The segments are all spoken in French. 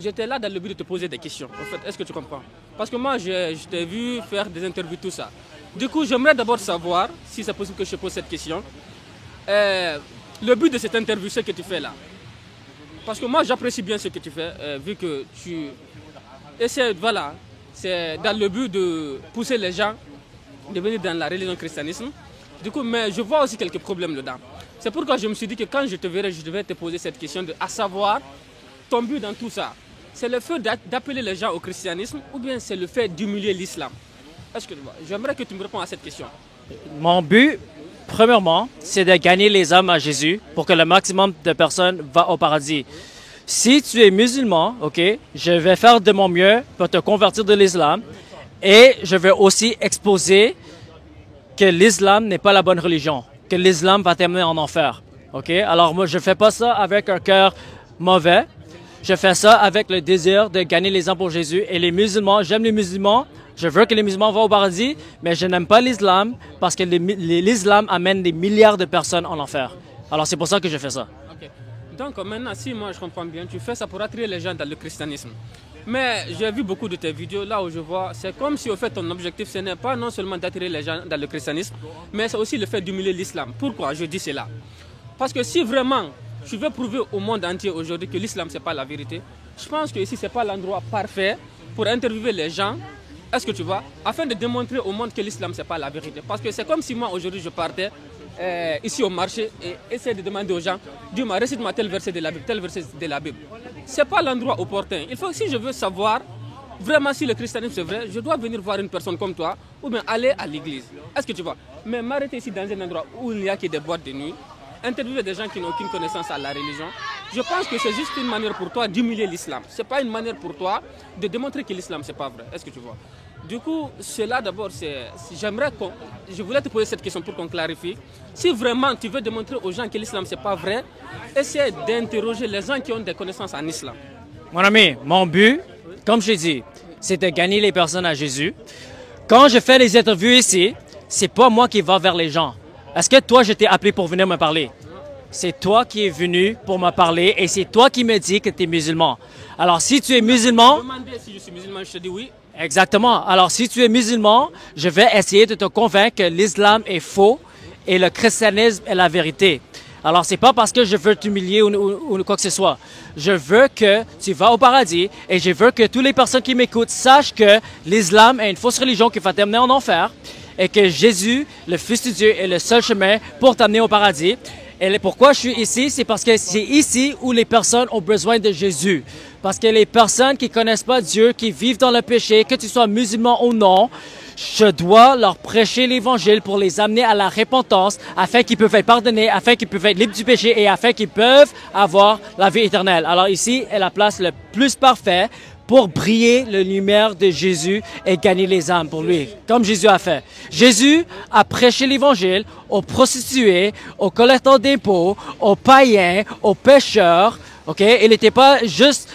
J'étais là dans le but de te poser des questions, en fait, est-ce que tu comprends? Parce que moi, je t'ai vu faire des interviews, tout ça. Du coup, j'aimerais d'abord savoir, si c'est possible que je te pose cette question, le but de cette interview, ce que tu fais là. Parce que moi, j'apprécie bien ce que tu fais, vu que tu essaies, voilà, c'est dans le but de pousser les gens de venir dans la religion christianisme. Du coup, mais je vois aussi quelques problèmes dedans. C'est pourquoi je me suis dit que quand je te verrai, je devais te poser cette question, à savoir, ton but dans tout ça. C'est le fait d'appeler les gens au christianisme ou bien c'est le fait d'humilier l'islam? Est-ce que j'aimerais que tu me réponds à cette question. Mon but, premièrement, c'est de gagner les âmes à Jésus pour que le maximum de personnes va au paradis. Si tu es musulman, ok, je vais faire de mon mieux pour te convertir de l'islam et je vais aussi exposer que l'islam n'est pas la bonne religion, que l'islam va t'amener en enfer. Ok, alors moi je ne fais pas ça avec un cœur mauvais. Je fais ça avec le désir de gagner les âmes pour Jésus. Et les musulmans, j'aime les musulmans. Je veux que les musulmans vont au paradis, mais je n'aime pas l'islam parce que l'islam amène des milliards de personnes en enfer. Alors c'est pour ça que je fais ça. Okay. Donc maintenant, si moi je comprends bien, tu fais ça pour attirer les gens dans le christianisme. Mais j'ai vu beaucoup de tes vidéos là où je vois, c'est comme si au fait ton objectif ce n'est pas non seulement d'attirer les gens dans le christianisme, mais c'est aussi le fait d'humilier l'islam. Pourquoi je dis cela? Parce que si vraiment je veux prouver au monde entier aujourd'hui que l'islam, ce n'est pas la vérité. Je pense que ici, ce n'est pas l'endroit parfait pour interviewer les gens. Est-ce que tu vois? Afin de démontrer au monde que l'islam, ce n'est pas la vérité. Parce que c'est comme si moi, aujourd'hui, je partais ici au marché et essayais de demander aux gens, dis-moi, récite-moi tel verset de la Bible, tel verset de la Bible. Ce n'est pas l'endroit opportun. Il faut, si je veux savoir vraiment si le christianisme c'est vrai, je dois venir voir une personne comme toi ou bien aller à l'église. Est-ce que tu vois? Mais m'arrêter ici dans un endroit où il n'y a que des boîtes de nuit, interviewer des gens qui n'ont aucune connaissance à la religion, je pense que c'est juste une manière pour toi d'humilier l'islam. Ce n'est pas une manière pour toi de démontrer que l'islam, ce n'est pas vrai. Est-ce que tu vois? Du coup, cela d'abord, je voulais te poser cette question pour qu'on clarifie. Si vraiment tu veux démontrer aux gens que l'islam, ce n'est pas vrai, essaie d'interroger les gens qui ont des connaissances en islam. Mon ami, mon but, comme je dis, c'est de gagner les personnes à Jésus. Quand je fais les interviews ici, ce n'est pas moi qui va vers les gens. Est-ce que toi, je t'ai appelé pour venir me parler? C'est toi qui es venu pour me parler et c'est toi qui me dis que tu es musulman. Alors, si tu es musulman... Demandez si je suis musulman, je te dis oui. Exactement. Alors, si tu es musulman, je vais essayer de te convaincre que l'islam est faux et le christianisme est la vérité. Alors, c'est pas parce que je veux t'humilier ou quoi que ce soit. Je veux que tu vas au paradis et je veux que toutes les personnes qui m'écoutent sachent que l'islam est une fausse religion qui va t'amener en enfer. Et que Jésus, le Fils de Dieu, est le seul chemin pour t'amener au paradis. Et pourquoi je suis ici? C'est parce que c'est ici où les personnes ont besoin de Jésus. Parce que les personnes qui ne connaissent pas Dieu, qui vivent dans le péché, que tu sois musulman ou non, je dois leur prêcher l'évangile pour les amener à la repentance, afin qu'ils peuvent être pardonnés, afin qu'ils peuvent être libres du péché et afin qu'ils peuvent avoir la vie éternelle. Alors ici est la place la plus parfaite pour briller la lumière de Jésus et gagner les âmes pour lui, comme Jésus a fait. Jésus a prêché l'évangile aux prostituées, aux collecteurs d'impôts, aux païens, aux pécheurs. Ok, il n'était pas juste,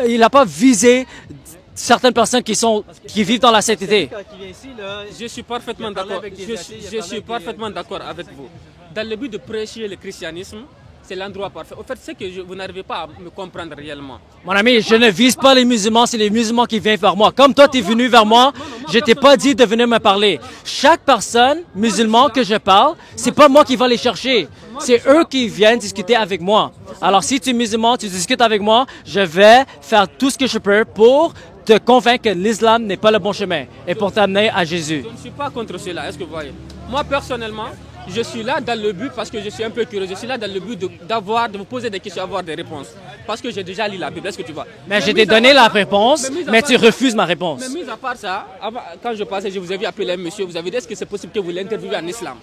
il n'a pas visé certaines personnes qui vivent dans la sainteté. Je suis parfaitement d'accord. Je suis parfaitement d'accord avec vous. Dans le but de prêcher le christianisme, c'est l'endroit parfait. Au fait, c'est que vous n'arrivez pas à me comprendre réellement. Mon ami, je ne vise pas les musulmans, c'est les musulmans qui viennent vers moi. Comme toi, tu es venu vers moi, je ne t'ai pas dit de venir me parler. Chaque personne musulmane que je parle, c'est pas moi qui va les chercher. C'est eux qui viennent discuter avec moi. Alors, si tu es musulman, tu discutes avec moi, je vais faire tout ce que je peux pour te convaincre que l'islam n'est pas le bon chemin et pour t'amener à Jésus. Je ne suis pas contre cela, est-ce que vous voyez? Moi, personnellement, je suis là dans le but, parce que je suis un peu curieux, je suis là dans le but de vous poser des questions, avoir des réponses. Parce que j'ai déjà lu la Bible, est-ce que tu vois? Mais je t'ai donné la réponse, mais tu refuses ma réponse. Mais mis à part ça, quand je passais, je vous avais appelé un monsieur, vous avez dit, est-ce que c'est possible que vous l'interviewez en islam?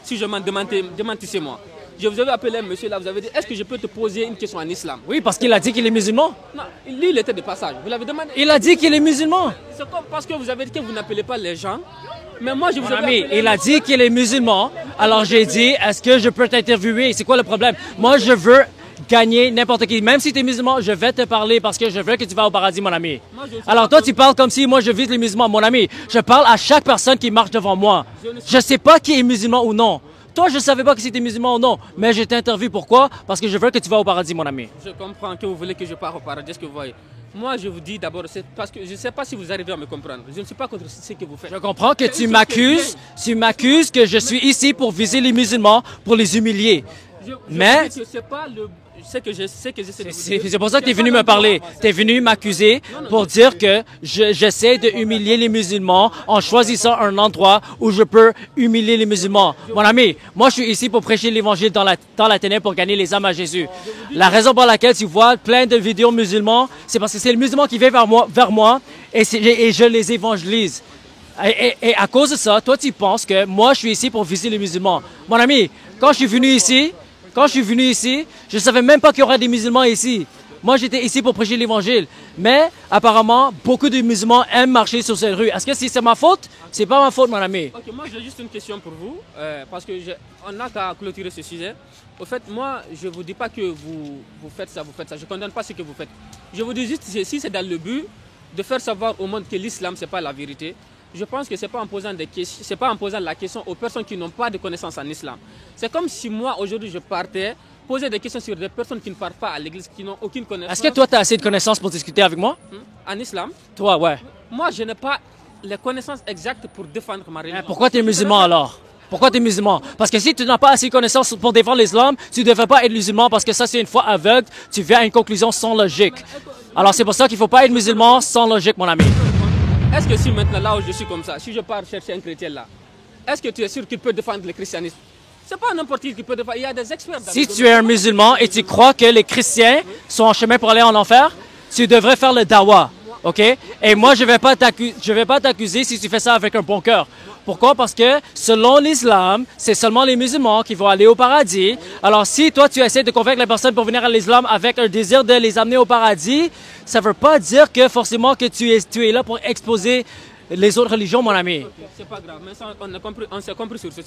Si je m'en démentissez-moi. Je vous avais appelé un monsieur là, vous avez dit, est-ce que je peux te poser une question en islam? Oui, parce qu'il a dit qu'il est musulman. Non, lui, il était de passage, vous l'avez demandé. Il a dit qu'il est musulman. C'est comme parce que vous avez dit que vous n'appelez pas les gens. Mais moi, je vous avais appelé. Il a dit qu'il est musulman. Alors j'ai dit, est-ce que je peux t'interviewer? C'est quoi le problème? Moi, je veux gagner n'importe qui. Même si tu es musulman, je vais te parler parce que je veux que tu vas au paradis, mon ami. Alors toi, tu parles comme si moi, je vise les musulmans. Mon ami, je parle à chaque personne qui marche devant moi. Je ne sais pas qui est musulman ou non. Toi, je ne savais pas que c'était musulman ou non, mais je t'ai interviewé. Pourquoi? Parce que je veux que tu vas au paradis, mon ami. Je comprends que vous voulez que je parte au paradis, ce que vous voyez. Moi, je vous dis d'abord, c'est parce que je ne sais pas si vous arrivez à me comprendre. Je ne suis pas contre ce que vous faites. Je comprends que tu m'accuses que je suis ici pour viser les musulmans, pour les humilier. Mais c'est pour ça que tu es venu me parler. Tu es venu m'accuser pour dire que j'essaie de humilier les musulmans en choisissant un endroit où je peux humilier les musulmans. Mon ami, moi je suis ici pour prêcher l'évangile dans la ténèbre pour gagner les âmes à Jésus. La raison pour laquelle tu vois plein de vidéos musulmans, c'est parce que c'est le musulman qui vient vers moi et je les évangélise. Et à cause de ça, toi tu penses que moi je suis ici pour viser les musulmans. Mon ami, quand je suis venu ici, je ne savais même pas qu'il y aurait des musulmans ici. Moi, j'étais ici pour prêcher l'évangile. Mais apparemment, beaucoup de musulmans aiment marcher sur cette rue. Est-ce que c'est ma faute? C'est pas ma faute, mon ami. Ok, moi, j'ai juste une question pour vous. Parce qu'on n'a qu'à clôturer ce sujet. Au fait, moi, je ne vous dis pas que vous faites ça, Je ne condamne pas ce que vous faites. Je vous dis juste, si c'est dans le but de faire savoir au monde que l'islam, ce n'est pas la vérité, je pense que ce n'est pas en posant la question aux personnes qui n'ont pas de connaissances en islam. C'est comme si moi, aujourd'hui, je partais poser des questions sur des personnes qui ne partent pas à l'église, qui n'ont aucune connaissance. Est-ce que toi, tu as assez de connaissances pour discuter avec moi? En islam? Toi, ouais. Moi, je n'ai pas les connaissances exactes pour défendre ma religion. Pourquoi tu es musulman alors? Pourquoi tu es musulman? Parce que si tu n'as pas assez de connaissances pour défendre l'islam, tu ne devrais pas être musulman parce que ça, c'est une foi aveugle. Tu viens à une conclusion sans logique. Alors, c'est pour ça qu'il ne faut pas être musulman sans logique, mon ami. Est-ce que si maintenant, là où je suis comme ça, si je pars chercher un chrétien là, est-ce que tu es sûr qu'il peut défendre le christianisme? C'est pas n'importe qui peut défendre. Il y a des experts. Si tu es un musulman et tu crois que les chrétiens sont en chemin pour aller en enfer, tu devrais faire le dawa, ok? Et moi, je vais pas t'accuser si tu fais ça avec un bon cœur. Pourquoi? Parce que selon l'islam, c'est seulement les musulmans qui vont aller au paradis. Alors si toi, tu essaies de convaincre les personnes pour venir à l'islam avec un désir de les amener au paradis, ça ne veut pas dire que forcément que tu es là pour exposer les autres religions, mon ami. C'est pas grave, mais ça, on s'est compris sur ce.